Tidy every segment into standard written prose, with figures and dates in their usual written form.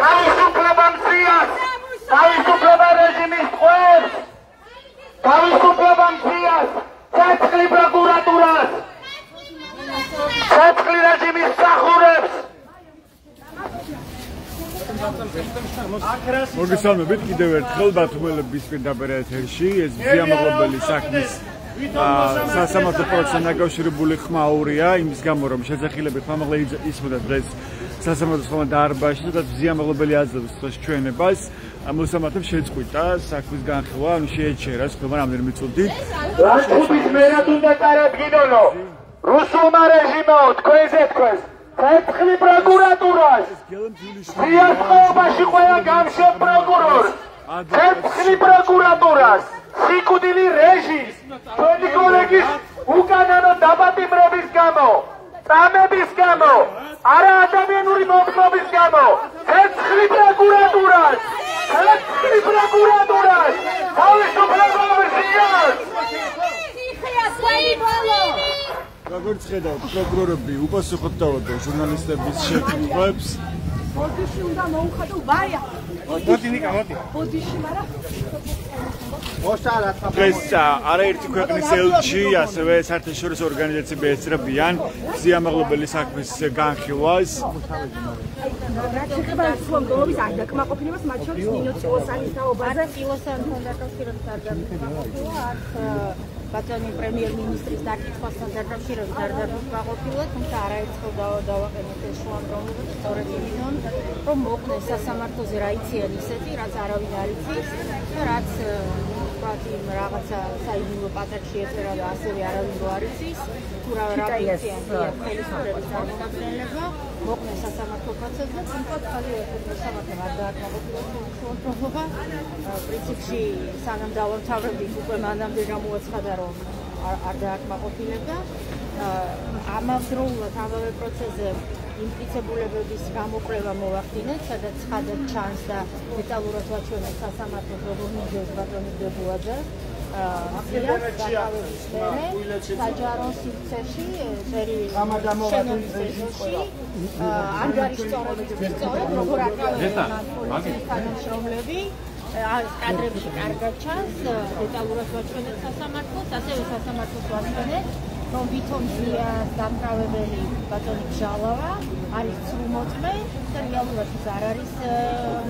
თავისუფლება მზიას, თავისუფლება რეჟიმის ტყვეებს, თავისუფლება მზიას, ცეცხლი პროკურატურას, ცეცხლი რეჟიმის მსახურებს. მოგესალმებით კიდევ ერთხელ ბათუმელების პირდაპირ ეთერში ეს ზიამაღლებელი საქმის სასამართლო პროცესთან დაკავშირებული ხმაურია იმის გამო რომ შეძახილები ხმამაღლა ისმოდა დღეს სასამართლოს ხმა დარბაზში სადაც ზიამაღლებელი აძლევს დღეს ჩვენებას მოსამართლემ შეწყვიტა საქმის განხილვა ანუ შეეჩერა ხმა რამდენიმე წუთით ლანჩხუთის მერად უნდა წარადგინონო რუსულმა რეჟიმაო თქვენზე თქვენს ცეცხლი პროკურატურას ზიას ხმობაში ყველა გამშებ პროკურორს ცეცხლი პროკურატურას სიკვდილი რეჟიმს თქვენი კოლეგის უკანონო დაპატიმრების გამო წამების გამო არა ადამიანური მოქმედების გამო ცეცხლი პროკურატურას თავისუფლება მზიას როგორც ხედავთ პროკურორები უპასუხებდა ჟურნალისტების შეკითხვებს ბოდიში უნდა მოუხადო ვარია ბოდიში მარა ეს არაერთი ქვეყნის ელჩი ასევე საერთაშორისო ორგანიზაციები ეცრებიან ზიამაღლებელი საქმის განხილვას რაც ეხება სლომდობის დაკმაყოფილებას მათ შორის ნინო წილოსანის თაობაზე წილოსანთან დაკავშირებით არ დაკმაყოფილა აქ ბატონი პრემიერ-მინისტრის დაკითხვასთან დაკავშირებით არ დაკმაყოფილა თუმცა არაერთხელ დავაყენეთ ეს შუამდგომლობა სწორედ იმიტომ რომ მოხდეს სასამართლოზე რა იციან ისეთი რაც არავინ არ იცის და რაც იმ რაღაცა საიდუმლო პატარში ეწერა და ასევე არავინ არ იცის თუ რა იციან ხელისუფლების წარმომადგენლება მოხდეს სასამართლო პროცესზე თუმცა ხალხი სასამართლომ არ დააკმაყოფილა შუამდგომლობა პრინციპში სანამ დავამთავრებდით უკვე მანამდე გამოაცხადა რომ არ დააკმაყოფილებდა ამავდროულად ამავე პროცესზე იმპლიცებულებების გამოკვლევა მოახდინეთ, სადაც ხადად ჩანს და დეტალურად ვაჩვენეთ სასამართლოს როგორ მიიღეს ბატონი დებუაძე საჯარო სივრცეში, შენობის ეზოში, ანგარის სწორედ როგორ აკრავენ პოლიციის თანამშრომლები კადრებში კარგად ჩანს, დეტალურად ვაჩვენეთ სასამართლოს, ასევე სასამართლოს ვაჩვენეთ რომ ვითომ ზიას დამკრავებელი ბატონი ბჟალავა არის ცრუმოწმე და რეალურად ის არ არის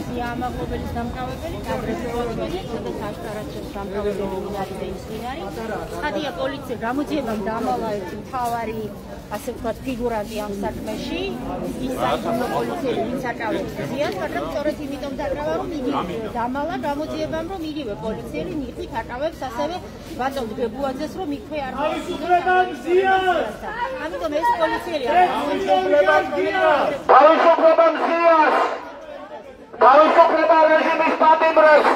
ზიამაღლობელის დამკრავებელი კადრები ვაჩვენეთ სადაც აშკარად ჩანს დამკრავებელი ვინ არის და ის ვინ არის ცხადია პოლიცია გამოძიებამ დამალა ერთი მთავარი ასე ვთქვათ ფიგურანტი ამ საქმეში ის საიდუმლო პოლიციელი ვინც აკრავებს ზიას მაგრამ სწორედ იმიტომ დაკრავა რომ იგი დამალა გამოძიებამ რომ იგივე პოლიციელი ნიხვით აკრავებს ასევე ბატონ დებუაძეს რომ იქვე არ ამიტომ ეს პოლიციელი თავისუფლება მზიას თავისუფლება რეჟიმის პატიმრებს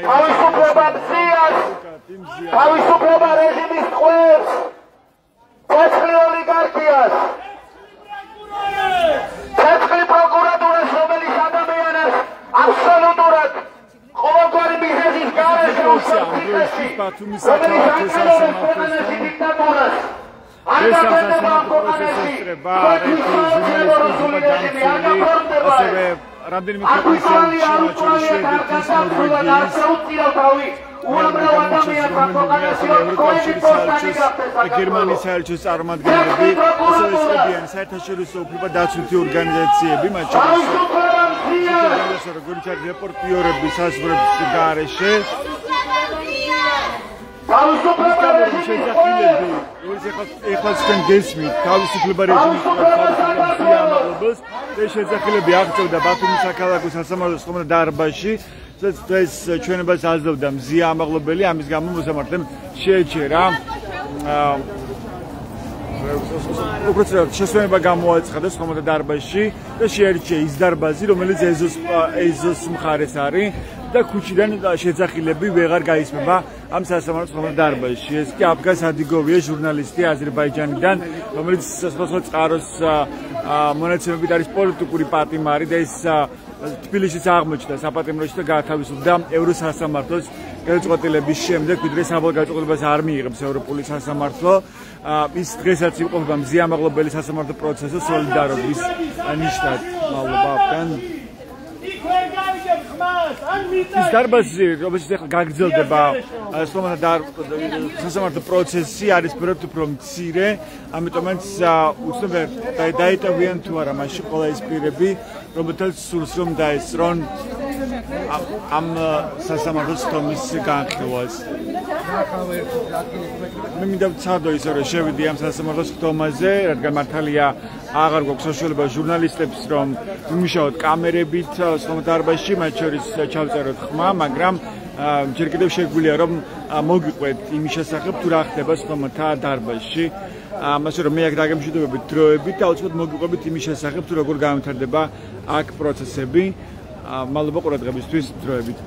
თავისუფლება მზიას თავისუფლება რეჟიმის ტყვეებს ცეცხლი ოლიგარქიას ცეცხლი პროკურატურას რომელიც ადამიანს აბსოლუტურად ყოველგვარი მიზეზის გარეშე უშუალოდ ბათუმის საქართველოს სასამართლოს დიქტატურას ასევე რამდენიმე ქვეყნის გერმანიის საელჩოს წარმომადგენლები ესწრებიან საერთაშორისო უფლებადაცვითი ორგანიზაციები მათ შორის როგორც რეპორტიორები საზღვრების გარეშე ეხლა თქვენ გესმით თავისუფლება რეჟიმის ზიამაღლებას ეს შეძახილები აღწევდა ბათუმის საქალაქო სასამართლოს ხმაურთა დარბაზში სადაც დღეს ჩვენებას აძლევდა ზიამაღლებელი ამის გამო მოსამართლემ შეეჩერა უბრალოდ შესვენება გამოაცხადა ხმაურთა დარბაზში და შეერჩია ის დარბაზი რომელიც ეზოს მხარეს არის და ქუჩიდან შეძახილები ვეღარ გაისმება ამ სასამართლოს ხმაურთა დარბაზში. ეს კი აბგას ადიგოვია ჟურნალისტი აზერბაიჯანიდან, რომელიც სხვადასხვა წყაროს მონაცემებით არის პოლიტიკური პატიმარი და ის თბილისშიც აღმოჩნდა საპატიმროში და გაათავისუფლდა ევროსასამართლოს გადაწყვეტილების შემდეგ, ვიდრე საბოლოო გადაწყვეტილებას არ მიიღებს ევროპული სასამართლო. ის დღესაც იმყოფება მზიამაღლობელი სასამართლო პროცესზე სოლიდარობის ნიშნად. მადლობა აბგან. ის დარბაზი, რომელიც ახლა გაგრძელდება, სასამართლო პროცესი არის პირდაპირ უფრო მცირე, ამიტომაც უცნობია დაეტოვიან თუ არა მაშინ ყველა ის პირები, რომელთაც სურს რომ დაესწრონ ამ სასამართლოს თომის განხილვას. მე მინდა ვცადო ისე რომ შევიდი ამ სასამართლოს თომაზე, რადგან მართალია აღარ გვაქვს საშუალება ჟურნალისტებს რომ ვიმუშაოთ კამერებით დარბაზში, მათ შორის ჩავწეროთ ხმა, მაგრამ ჯერ კიდევ შეგვიძლია რომ მოგიყვეთ იმის შესახებ თუ რა ხდება ხმათა დარბაზში. ამასე რომ მე აქ დაგემშვიდობებით დროებით და უცბად მოგიყვებით იმის შესახებ თუ როგორ განვითარდება აქ პროცესები. მადლობა ყურადღებისთვის დროებით.